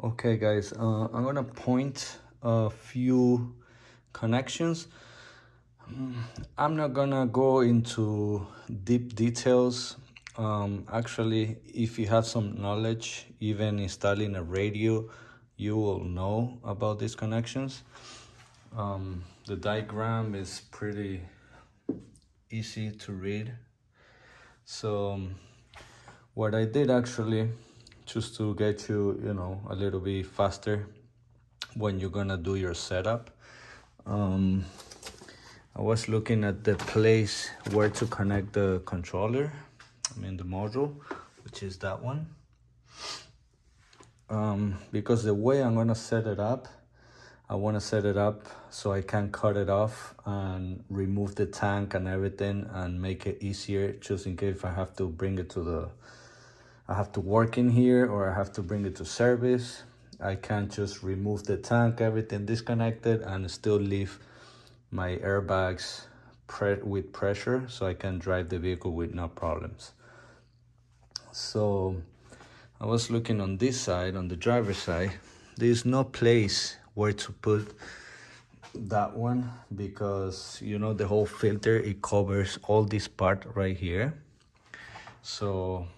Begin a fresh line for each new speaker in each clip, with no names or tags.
Okay guys, I'm gonna point a few connections. I'm not gonna go into deep details. Actually, if you have some knowledge, even installing a radio, you will know about these connections. The diagram is pretty easy to read. So what I did actually, just to get you, a little bit faster when you're gonna do your setup, I was looking at the place where to connect the controller, the module, which is that one. Because the way I'm gonna set it up, I wanna set it up so I can cut it off and remove the tank and everything and make it easier, just in case I have to bring it to I have to work in here or I have to bring it to service. I can just remove the tank, everything disconnected, and still leave my airbags with pressure so I can drive the vehicle with no problems. So I was looking on this side, on the driver's side. There's no place where to put that one because the whole filter, it covers all this part right here. So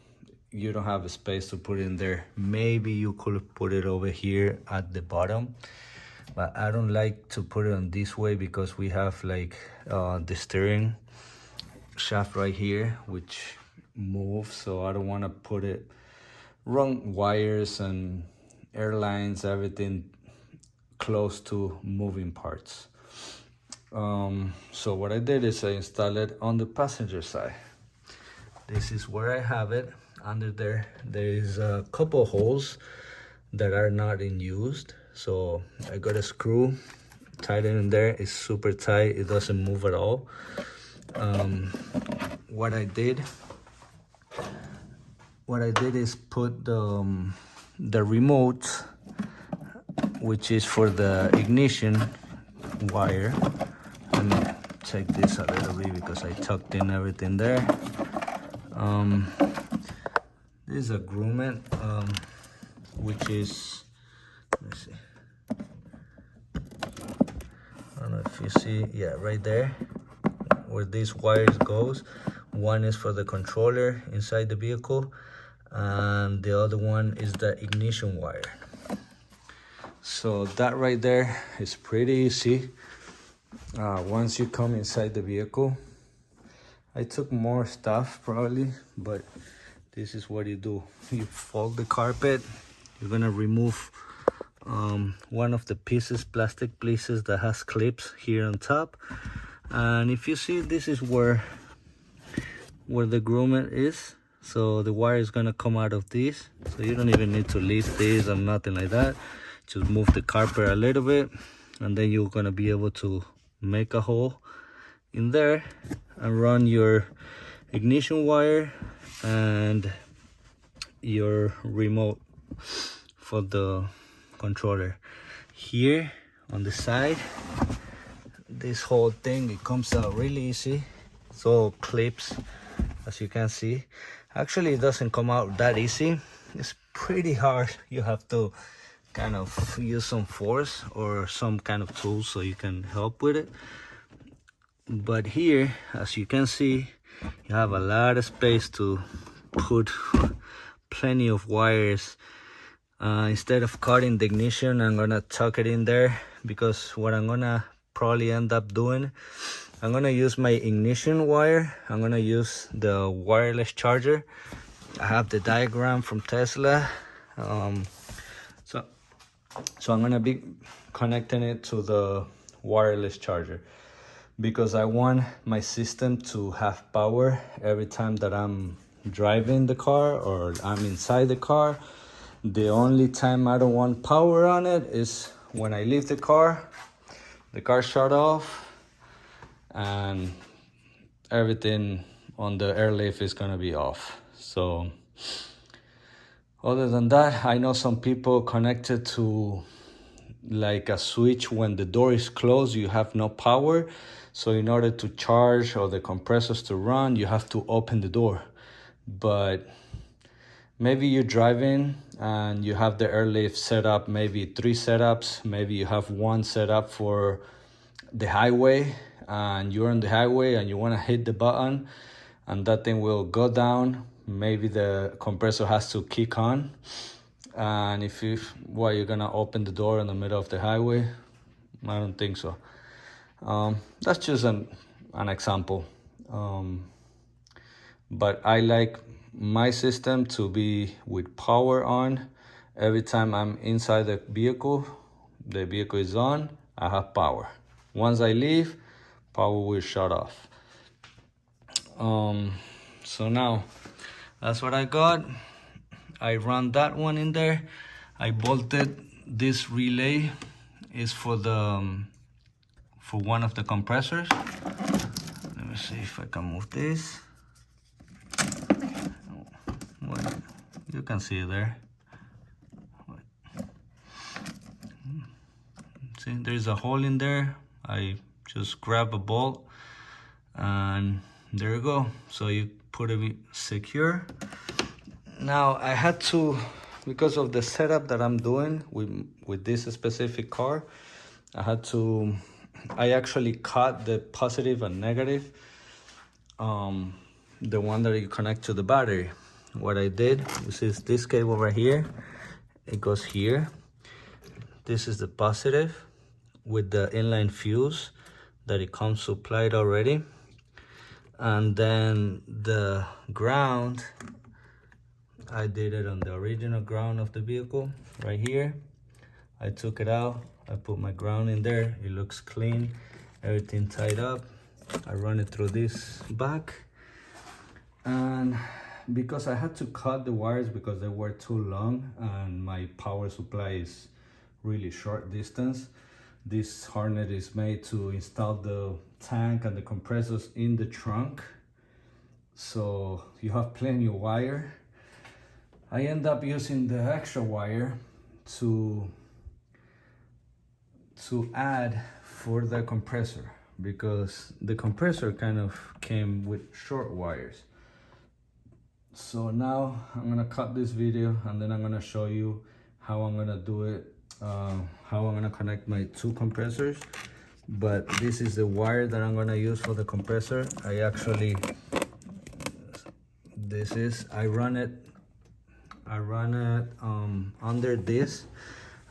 you don't have a space to put in there. Maybe you could put it over here at the bottom, but I don't like to put it on this way because we have like the steering shaft right here which moves, so I don't want to put it run wires and airlines, everything close to moving parts. So what I did is I installed it on the passenger side. This is where I have it. Under there is a couple holes that are not in use, so I got a screw tighten in there. It's super tight, it doesn't move at all. What I did is put the remote, which is for the ignition wire. Let me take this a little bit because I tucked in everything there. This is a grommet, which is, let's see, I don't know if you see, yeah, right there where these wires goes. One is for the controller inside the vehicle and the other one is the ignition wire. So that right there is pretty easy. Once you come inside the vehicle, I took more stuff probably, but this is what you do. You fold the carpet. You're gonna remove one of the pieces, plastic pieces that has clips here on top. And if you see, this is where the grommet is. So the wire is gonna come out of this. So you don't even need to lift this or nothing like that. Just move the carpet a little bit, and then you're gonna be able to make a hole in there and run your ignition wire and your remote for the controller. Here on the side, this whole thing, it comes out really easy. It's all clips, as you can see. Actually, it doesn't come out that easy. It's pretty hard. You have to kind of use some force or some kind of tool so you can help with it. But here, as you can see, you have a lot of space to put plenty of wires. Instead of cutting the ignition, I'm gonna tuck it in there, because what I'm gonna probably end up doing, I'm gonna use my ignition wire. I'm gonna use the wireless charger. I have the diagram from Tesla. So I'm gonna be connecting it to the wireless charger, because I want my system to have power every time that I'm driving the car or I'm inside the car. The only time I don't want power on it is when I leave the car shut off, and everything on the AirLift is gonna be off. So other than that, I know some people connected to like a switch. When the door is closed, you have no power, so in order to charge or the compressors to run, you have to open the door. But maybe you're driving and you have the AirLift set up, maybe 3 setups, maybe you have 1 setup for the highway, and you're on the highway and you want to hit the button and that thing will go down. Maybe the compressor has to kick on, and if you're gonna open the door in the middle of the highway, I don't think so. That's just an example. But I like my system to be with power on. Every time I'm inside the vehicle is on, I have power. Once I leave, power will shut off. So now that's what I got. I run that one in there. I bolted this relay is for one of the compressors. Let me see if I can move this. Well, you can see it there. See, there's a hole in there. I just grab a bolt and there you go. So you put it secure. Now I had to, because of the setup that I'm doing with this specific car, I actually cut the positive and negative, the one that you connect to the battery. What I did, is this cable right here, it goes here. This is the positive with the inline fuse that it comes supplied already. And then the ground, I did it on the original ground of the vehicle right here. I took it out, I put my ground in there. It looks clean, everything tied up. I run it through this back, and because I had to cut the wires because they were too long and my power supply is really short distance. This harness is made to install the tank and the compressors in the trunk, so you have plenty of wire. I end up using the extra wire to add for the compressor, because the compressor kind of came with short wires. So now I'm gonna cut this video and then I'm gonna show you how I'm gonna do it, how I'm gonna connect my 2 compressors. But this is the wire that I'm gonna use for the compressor. I run it under this.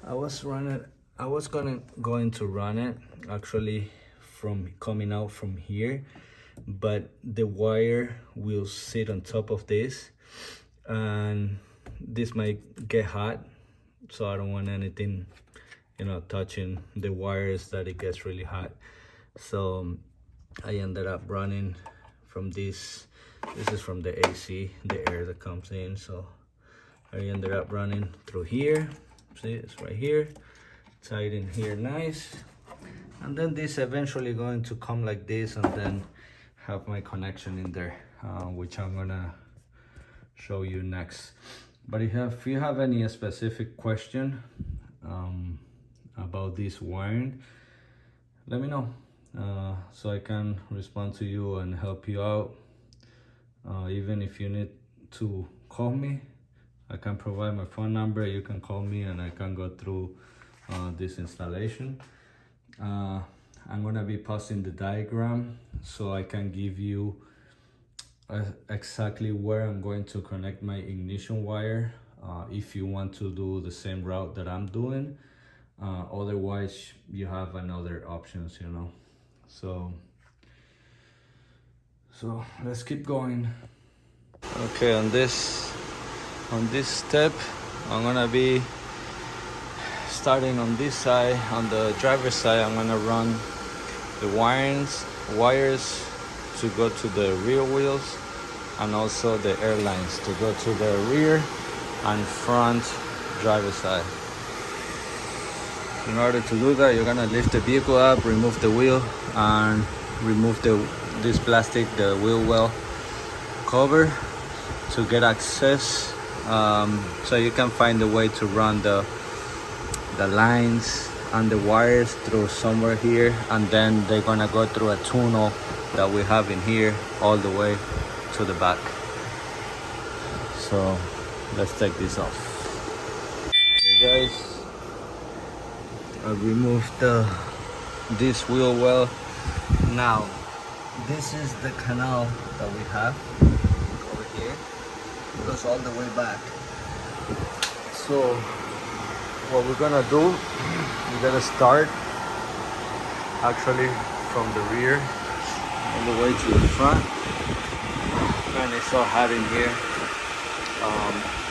I was going to run it actually from coming out from here, but the wire will sit on top of this and this might get hot, so I don't want anything, touching the wires that it gets really hot. So I ended up running from this is from the AC, the air that comes in. So I ended up running through here. See, it's right here, tied in here nice. And then this eventually going to come like this and then have my connection in there, which I'm gonna show you next. But if you have any specific question about this wiring, let me know, so I can respond to you and help you out. Even if you need to call me, I can provide my phone number. You can call me and I can go through this installation. I'm gonna be posting the diagram so I can give you exactly where I'm going to connect my ignition wire, if you want to do the same route that I'm doing. Otherwise you have another options, so let's keep going. Okay, on this step I'm gonna be starting on this side. On the driver's side, I'm gonna run the wires to go to the rear wheels, and also the air lines to go to the rear and front driver's side. In order to do that, you're gonna lift the vehicle up, remove the wheel, and remove this plastic, the wheel well cover, to get access, so you can find a way to run the lines and the wires through somewhere here, and then they're gonna go through a tunnel that we have in here all the way to the back. So let's take this off. Okay guys, I removed this wheel well. Now this is the canal that we have over here. It goes all the way back. So what we're gonna do, we're gonna start actually from the rear all the way to the front. And it's so hot in here.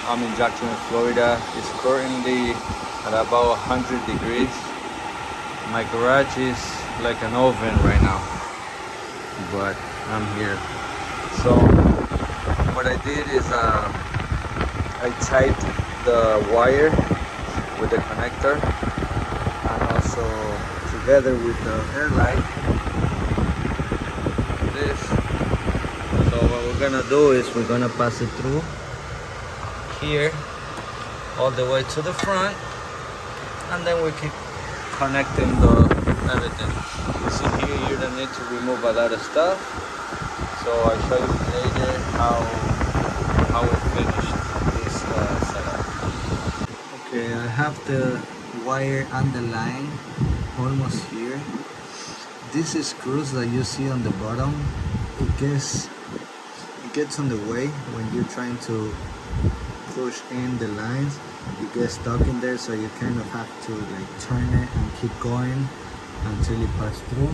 I'm in Jacksonville, Florida. It's currently at about 100 degrees. My garage is like an oven right now, but I'm here. So what I did is I tied the wire with the connector and also together with the air light. This. So what we're gonna do is we're gonna pass it through here all the way to the front, and then we keep connecting everything. You see here, you don't need to remove a lot of stuff. So I'll show you later how we finished this setup. Okay, I have the wire and the line almost here. These screws that you see on the bottom, it gets on the way when you're trying to push in the lines. You get stuck in there, so you kind of have to like turn it and keep going until you pass through.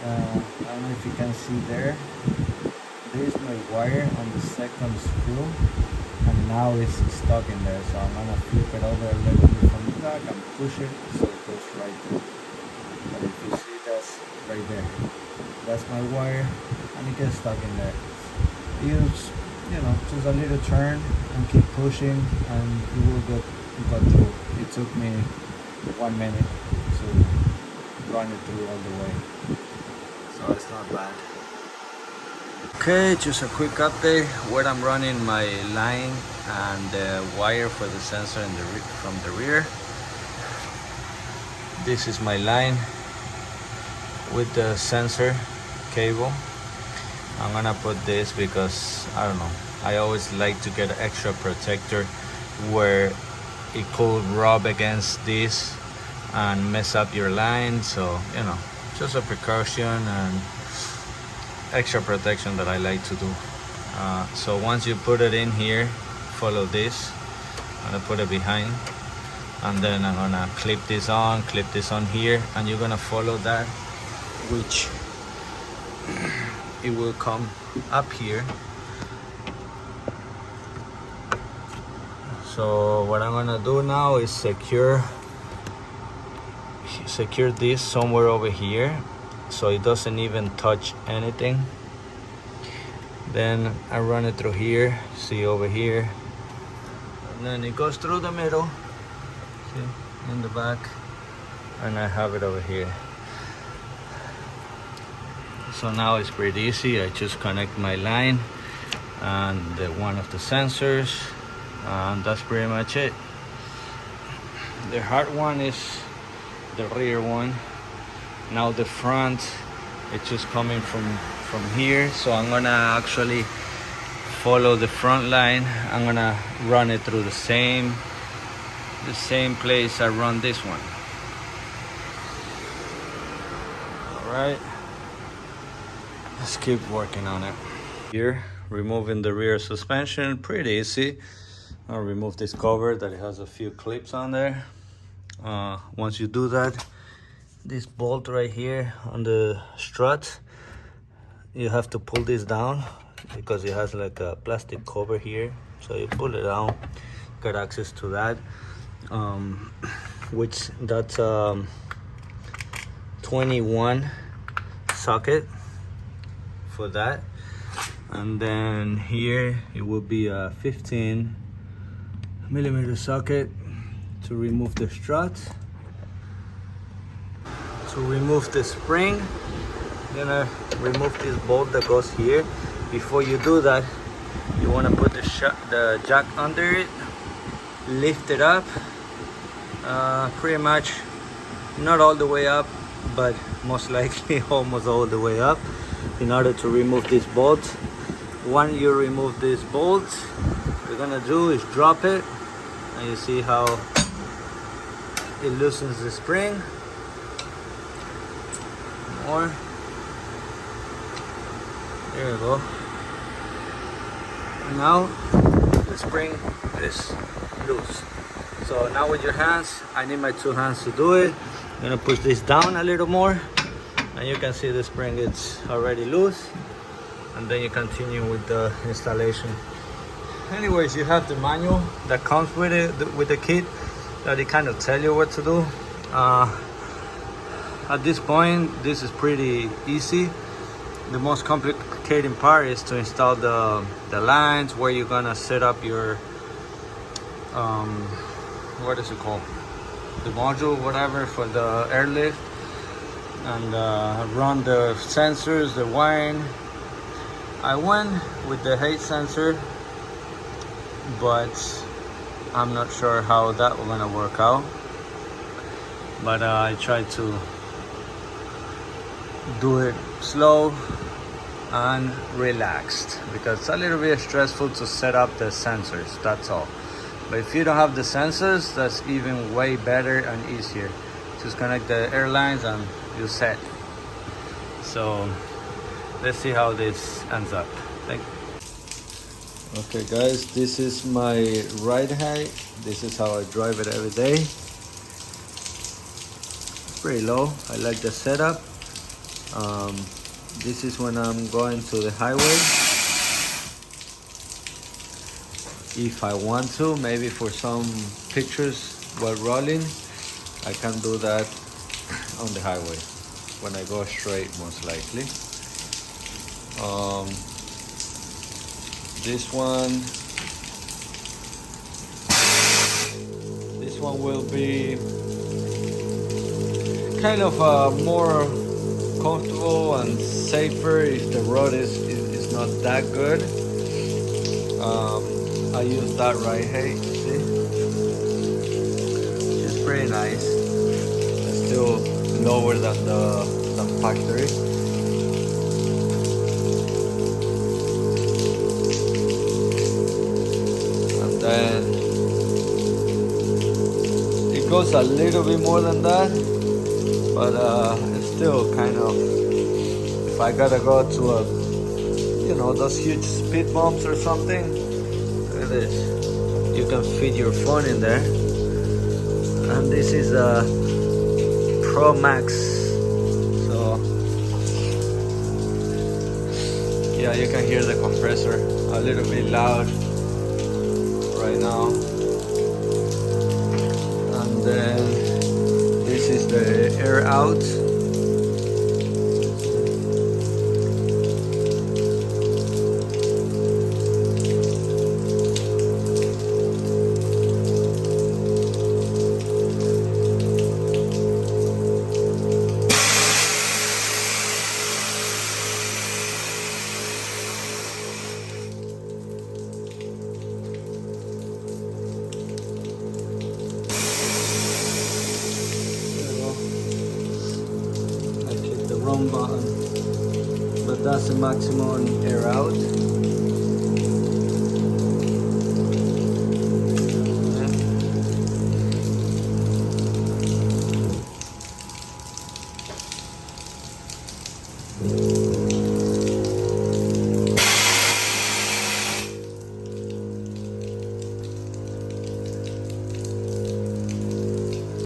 I don't know if you can see there. There's my wire on the second screw, and now it's stuck in there. So I'm gonna flip it over a little bit from the back and push it so it goes right through. But if you see, that's right there. That's my wire, and it gets stuck in there. Use, just a little turn and keep pushing, and it will go through. It took me 1 minute to run it through all the way, so it's not bad. Okay, just a quick update where I'm running my line and the wire for the sensor from the rear. This is my line with the sensor cable. I'm gonna put this because I don't know, I always like to get an extra protector where it could rub against this and mess up your line. So just a precaution and extra protection that I like to do. So once you put it in here, follow this. I'm gonna put it behind, and then I'm gonna clip this on here, and you're gonna follow that, which it will come up here. So what I'm gonna do now is secure this somewhere over here so it doesn't even touch anything. Then I run it through here, see over here, and then it goes through the middle, see, in the back, and I have it over here. So now it's pretty easy. I just connect my line and one of the sensors, and that's pretty much it. The hard one is the rear one. Now the front, it's just coming from here. So I'm gonna actually follow the front line. I'm gonna run it through the same place I run this one. All right. Let's keep working on it. Here, removing the rear suspension, pretty easy. I'll remove this cover that it has a few clips on there. Once you do that, this bolt right here on the strut, you have to pull this down because it has like a plastic cover here. So you pull it down, got access to that, which that's 21 socket for that, and then here it will be a 15mm socket to remove the strut. To remove the spring, I'm gonna remove this bolt that goes here. Before you do that, you want to put the jack under it, lift it up, pretty much not all the way up, but most likely almost all the way up, in order to remove this bolt. When you remove this bolt, you're gonna do is drop it, and you see how it loosens the spring. More. There you go. And now the spring is loose. So now with your hands, I need my 2 hands to do it. I'm gonna push this down a little more, and you can see the spring is already loose. And then you continue with the installation. Anyways, you have the manual that comes with it, with the kit, that it kind of tell you what to do. At this point, this is pretty easy. The most complicated part is to install the lines, where you're gonna set up your what is it called, the module, whatever, for the AirLift, and run the sensors, the wiring. I went with the height sensor, but I'm not sure how that will gonna work out. But I tried to do it slow and relaxed, because it's a little bit stressful to set up the sensors, that's all. But if you don't have the sensors, that's even way better and easier. Just connect the airlines and you're set. So let's see how this ends up. Okay guys, this is my ride height. This is how I drive it every day. It's pretty low. I like the setup. This is when I'm going to the highway. If I want to, maybe for some pictures while rolling, I can do that on the highway when I go straight, most likely. This one will be kind of more comfortable and safer if the road is not that good. I use that right height, see? It's pretty nice. It's still lower than the factory. And then it goes a little bit more than that, but it's still kind of, if I gotta go to a, you know, those huge speed bumps or something, look at this. You can fit your phone in there. And this is a Pro Max. So yeah, you can hear the compressor a little bit loud right now. And then this is the air out. Wrong button, but that's the maximum air out. Yeah.